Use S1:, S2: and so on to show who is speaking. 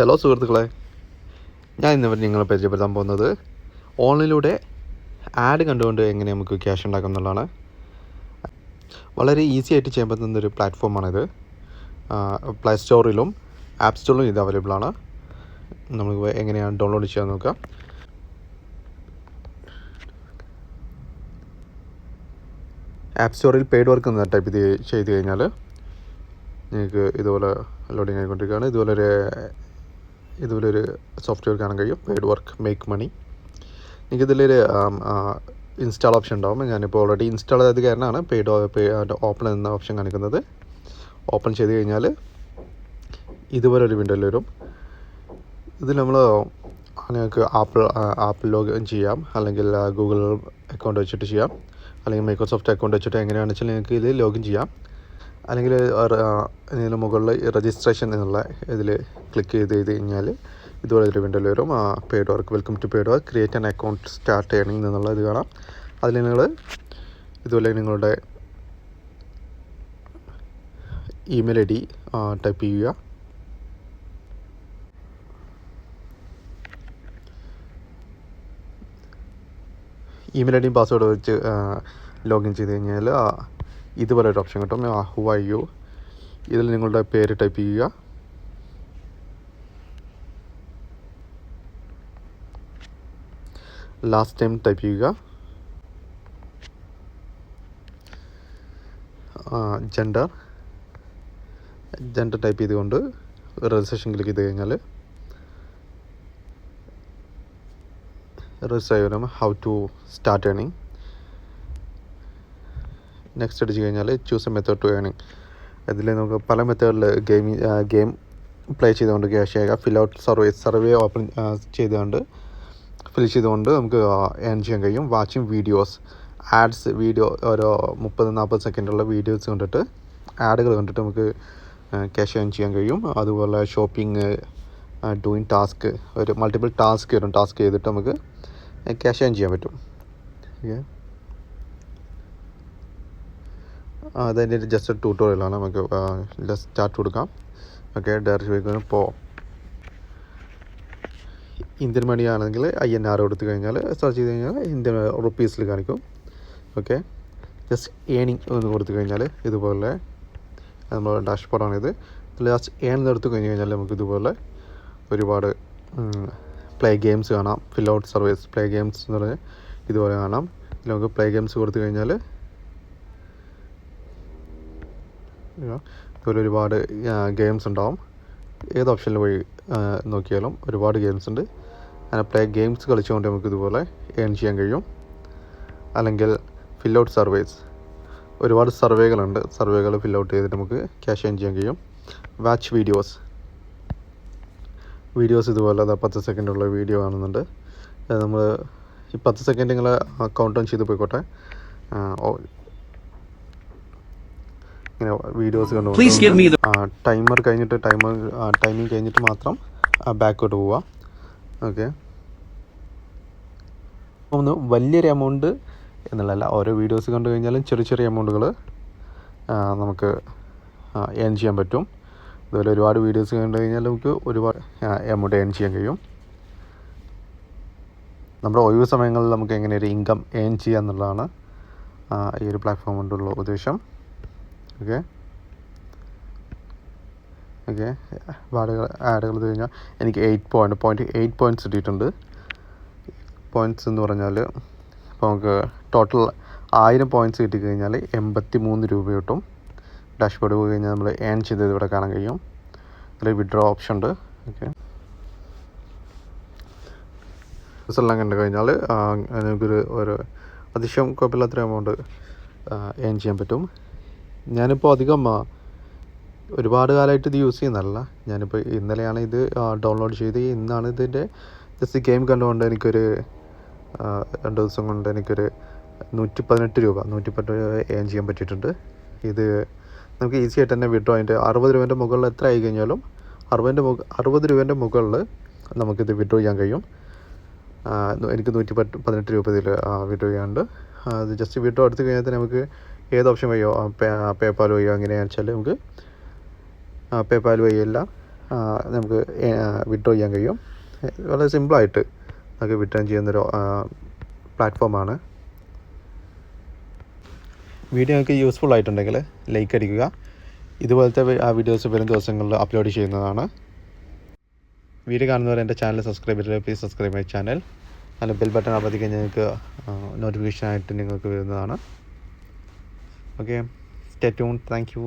S1: Hello സുഹൃത്തുക്കളെ, ഞാൻ ഇന്നിവിടെ നിങ്ങളെ പരിചയപ്പെടുത്താൻ പോകുന്നത് ഓൺലൈനിലൂടെ ആഡ് കണ്ടുകൊണ്ട് എങ്ങനെ നമുക്ക് ക്യാഷ് ഉണ്ടാക്കാം എന്നുള്ളതാണ്. വളരെ ഈസി ആയിട്ട് ചെയ്യാൻ പറ്റുന്നൊരു പ്ലാറ്റ്ഫോമാണിത്. പ്ലേ സ്റ്റോറിലും ആപ്പ് സ്റ്റോറിലും ഇത് അവൈലബിൾ ആണ്. നമുക്ക് എങ്ങനെയാണ് ഡൗൺലോഡ് ചെയ്യാൻ നോക്കാം. ആപ്പ് സ്റ്റോറിൽ പെയ്ഡ് വർക്ക് എന്ന് ടൈപ്പ് ചെയ്ത് കഴിഞ്ഞാൽ നിങ്ങൾക്ക് ഇതുപോലെ ലോഡിങ് ആയിക്കൊണ്ടിരിക്കുകയാണ്. ഇതുപോലൊരു സോഫ്റ്റ്വെയർ കാണാൻ കഴിയും, പെയ്ഡ് വർക്ക് മേക്ക് മണി. എനിക്കിതിലൊരു ഇൻസ്റ്റാൾ ഓപ്ഷൻ ഉണ്ടാവും. ഞാനിപ്പോൾ ഓൾറെഡി ഇൻസ്റ്റാൾ ചെയ്ത് കാരണമാണ് പെയ്ഡ് ഓപ്പൺ എന്ന ഓപ്ഷൻ കാണിക്കുന്നത്. ഓപ്പൺ ചെയ്ത് കഴിഞ്ഞാൽ ഇതുപോലൊരു വിൻഡോയിൽ വരും. ഇതിൽ നമ്മൾ നിങ്ങൾക്ക് ആപ്പിൾ ലോഗിൻ ചെയ്യാം, അല്ലെങ്കിൽ ഗൂഗിൾ അക്കൗണ്ട് വെച്ചിട്ട് ചെയ്യാം, അല്ലെങ്കിൽ മൈക്രോസോഫ്റ്റ് അക്കൗണ്ട് വെച്ചിട്ട് എങ്ങനെയാണെന്ന് വെച്ചാൽ നിങ്ങൾക്ക് ഇതിൽ ലോഗിൻ ചെയ്യാം. അല്ലെങ്കിൽ ഇതിന് മുകളിൽ രജിസ്ട്രേഷൻ എന്നുള്ള ഇതിൽ ക്ലിക്ക് ചെയ്ത് കഴിഞ്ഞാൽ ഇതുപോലെ ഒരു വിൻഡോയിൽ വരും. Paid work, welcome to paid work, create an account, start earning എന്നുള്ള ഇത് കാണാം. അതിൽ നിങ്ങൾ ഇതുപോലെ നിങ്ങളുടെ ഇമെയിൽ ഐ ഡി ടൈപ്പ് ചെയ്യുക. ഇമെയിൽ ഐ ഡിയും പാസ്വേഡ് വെച്ച് ലോഗിൻ ചെയ്ത് കഴിഞ്ഞാൽ ഇതുപോലെ ഒരു ഓപ്ഷൻ കിട്ടും, ഹു ആർ യു. ഇതിൽ നിങ്ങളുടെ പേര് ടൈപ്പ് ചെയ്യുക. ലാസ്റ്റ് ടൈം ടൈപ്പ് ചെയ്യുക. ജെൻഡർ ടൈപ്പ് ചെയ്തുകൊണ്ട് രജിസ്ട്രേഷൻ ക്ലിക്ക് ചെയ്ത് കഴിഞ്ഞാൽ രജിസ്റ്റർ ആയി വരും. How to start earning. Next അടിച്ച് കഴിഞ്ഞാൽ choose a method to earning. ഇതിൽ നമുക്ക് പല മെത്തേഡിൽ ഗെയിം പ്ലേ ചെയ്തുകൊണ്ട് ക്യാഷ് ചെയ്യുക. Fill out survey open fill ചെയ്തുകൊണ്ട് നമുക്ക് ഏൺ ചെയ്യാൻ കഴിയും. വാച്ചിങ് വീഡിയോസ്, ആഡ്സ്, ഓരോ 30-40 സെക്കൻഡുള്ള വീഡിയോസ് കണ്ടിട്ട്, ആഡുകൾ കണ്ടിട്ട് നമുക്ക് ക്യാഷ് ഏൺ ചെയ്യാൻ കഴിയും. അതുപോലെ ഷോപ്പിംഗ്, ഡൂയിങ് ടാസ്ക്, ഒരു മൾട്ടിപ്പിൾ ടാസ്ക് വരും. ടാസ്ക് ചെയ്തിട്ട് നമുക്ക് ക്യാഷ് ഏൺ ചെയ്യാൻ പറ്റും. ഓക്കെ, അതിൻ്റെ ജസ്റ്റ് ട്യൂട്ടോറിയലാണ്. നമുക്ക് ജസ്റ്റ് സ്റ്റാർട്ട് കൊടുക്കാം. ഓക്കെ, ഡയറക്റ്റ് വയ്ക്കുന്നു. ഇപ്പോൾ ഇന്ത്യൻ മണി ആണെങ്കിൽ INR കൊടുത്തു കഴിഞ്ഞാൽ സെർച്ച് ചെയ്ത് കഴിഞ്ഞാൽ ഇന്ത്യൻ റുപ്പീസിൽ കാണിക്കും. ഓക്കെ, ജസ്റ്റ് ഏണിംഗ് എന്ന് കൊടുത്തു കഴിഞ്ഞാൽ ഇതുപോലെ നമ്മൾ ഡാഷ്ബോർഡാണിത്. ലാസ്റ്റ് ഏൺ എടുത്തു കഴിഞ്ഞാൽ നമുക്ക് ഇതുപോലെ ഒരുപാട് പ്ലേ ഗെയിംസ് കാണാം. Fill out service, play games എന്ന് പറഞ്ഞാൽ ഇതുപോലെ കാണാം. നമുക്ക് പ്ലേ ഗെയിംസ് കൊടുത്തു കഴിഞ്ഞാൽ ഇതുപോലെ ഒരുപാട് ഗെയിംസ് ഉണ്ടാവും. ഏത് ഓപ്ഷനിൽ പോയി നോക്കിയാലും ഒരുപാട് ഗെയിംസ് ഉണ്ട്. അങ്ങനെ പ്ലേ ഗെയിംസ് കളിച്ചുകൊണ്ട് നമുക്ക് ഇതുപോലെ ഏൺ ചെയ്യാൻ കഴിയും. അല്ലെങ്കിൽ ഫിൽ ഔട്ട് സർവേസ്, ഒരുപാട് സർവേകളുണ്ട്. സർവേകൾ ഫിൽ ഔട്ട് ചെയ്തിട്ട് നമുക്ക് ക്യാഷ് ഏൺ ചെയ്യാൻ കഴിയും. വാച്ച് വീഡിയോസ് ഇതുപോലെ 10 സെക്കൻഡുള്ള വീഡിയോ കാണുന്നുണ്ട്. നമ്മൾ ഈ 10 സെക്കൻഡ് നിങ്ങൾ കൗണ്ട് ഡൗൺ ചെയ്ത് പോയിക്കോട്ടെ. ഇങ്ങനെ വീഡിയോസ് കണ്ടുകൊണ്ട് ടൈമിങ് കഴിഞ്ഞിട്ട് മാത്രം ബാക്കോട്ട് പോവുക. ഓക്കെ, ഒന്ന് വലിയൊരു എമൗണ്ട് എന്നുള്ളതല്ല, ഓരോ വീഡിയോസ് കണ്ടു കഴിഞ്ഞാലും ചെറിയ എമൗണ്ടുകൾ നമുക്ക് ഏൺ ചെയ്യാൻ പറ്റും. അതുപോലെ ഒരുപാട് വീഡിയോസ് കണ്ടു കഴിഞ്ഞാൽ നമുക്ക് ഒരുപാട് എമൗണ്ട് ഏൺ ചെയ്യാൻ കഴിയും. നമ്മുടെ ഒഴിവ് സമയങ്ങളിൽ നമുക്ക് എങ്ങനെ ഒരു ഇൻകം ഏൺ ചെയ്യുക എന്നുള്ളതാണ് ഈ ഒരു പ്ലാറ്റ്ഫോം കൊണ്ടുള്ള ഉദ്ദേശം. ഓക്കെ, ആഡുകൾ കഴിഞ്ഞാൽ എനിക്ക് 8 പോയിൻറ്റ്സ് കിട്ടിയിട്ടുണ്ട്. പോയിൻറ്റ്സ് എന്ന് പറഞ്ഞാൽ ഇപ്പോൾ നമുക്ക് ടോട്ടൽ 1000 പോയിൻറ്റ്സ് കിട്ടിക്കഴിഞ്ഞാൽ 83 രൂപ കിട്ടും. ഡാഷ്ബോർഡ് പോയി കഴിഞ്ഞാൽ നമ്മൾ ഏൺ ചെയ്തത് ഇവിടെ കാണാൻ കഴിയും. അതിൽ വിഡ്രോ ഓപ്ഷൻ ഉണ്ട്. ഓക്കെ, എല്ലാം കണ്ടു കഴിഞ്ഞാൽ നമുക്കൊരു അത്യാവശ്യം കുഴപ്പമില്ലാത്തൊരു എമൗണ്ട് ഏൺ ചെയ്യാൻ പറ്റും. ഞാനിപ്പോൾ അധികം ഒരുപാട് കാലമായിട്ട് ഇത് യൂസ് ചെയ്യുന്നതല്ല. ഞാനിപ്പോൾ ഇന്നലെയാണ് ഇത് ഡൗൺലോഡ് ചെയ്ത്, ഇന്നാണ് ഇതിൻ്റെ ജസ്റ്റ് ഗെയിം കണ്ടുകൊണ്ട് എനിക്കൊരു 2 ദിവസം കൊണ്ട് എനിക്കൊരു 118 രൂപ ഏൺ ചെയ്യാൻ പറ്റിയിട്ടുണ്ട്. ഇത് നമുക്ക് ഈസി ആയിട്ട് തന്നെ വിഡ്രോ, അതിൻ്റെ 60 രൂപേൻ്റെ മുകളിൽ എത്ര ആയി കഴിഞ്ഞാലും 60 രൂപേൻ്റെ മുകളിൽ നമുക്കിത് വിഡ്രോ ചെയ്യാൻ കഴിയും. എനിക്ക് 118 രൂപ ഇതിൽ വിഡ്രോ ചെയ്യാനുണ്ട്. അത് ജസ്റ്റ് വിഡ്രോ എടുത്ത് കഴിഞ്ഞാൽ തന്നെ നമുക്ക് ഏത് ഓപ്ഷൻ വഴിയോ, പേപ്പാൽ വഴിയോ എങ്ങനെയാണെന്ന് വെച്ചാൽ നമുക്ക് പേപ്പാൽ വഴിയെല്ലാം നമുക്ക് വിഡ്രോ ചെയ്യാൻ കഴിയും. വളരെ സിമ്പിളായിട്ട് നമുക്ക് വിഡ്രോ ചെയ്യുന്നൊരു പ്ലാറ്റ്ഫോമാണ്. വീഡിയോ നിങ്ങൾക്ക് യൂസ്ഫുൾ ആയിട്ടുണ്ടെങ്കിൽ ലൈക്ക് അടിക്കുക. ഇതുപോലത്തെ വീഡിയോസ് വരും ദിവസങ്ങളിൽ അപ്ലോഡ് ചെയ്യുന്നതാണ്. വീഡിയോ കാണുന്നവർ എൻ്റെ ചാനൽ സബ്സ്ക്രൈബ് ചെയ്തിട്ട് പ്ലീസ് സബ്സ്ക്രൈബ് മൈ ചാനൽ. അതിൽ ബെൽ ബട്ടൺ അമർത്തി കഴിഞ്ഞാൽ നിങ്ങൾക്ക് നോട്ടിഫിക്കേഷൻ ആയിട്ട് നിങ്ങൾക്ക് വരുന്നതാണ്. Okay, stay tune. Thank you.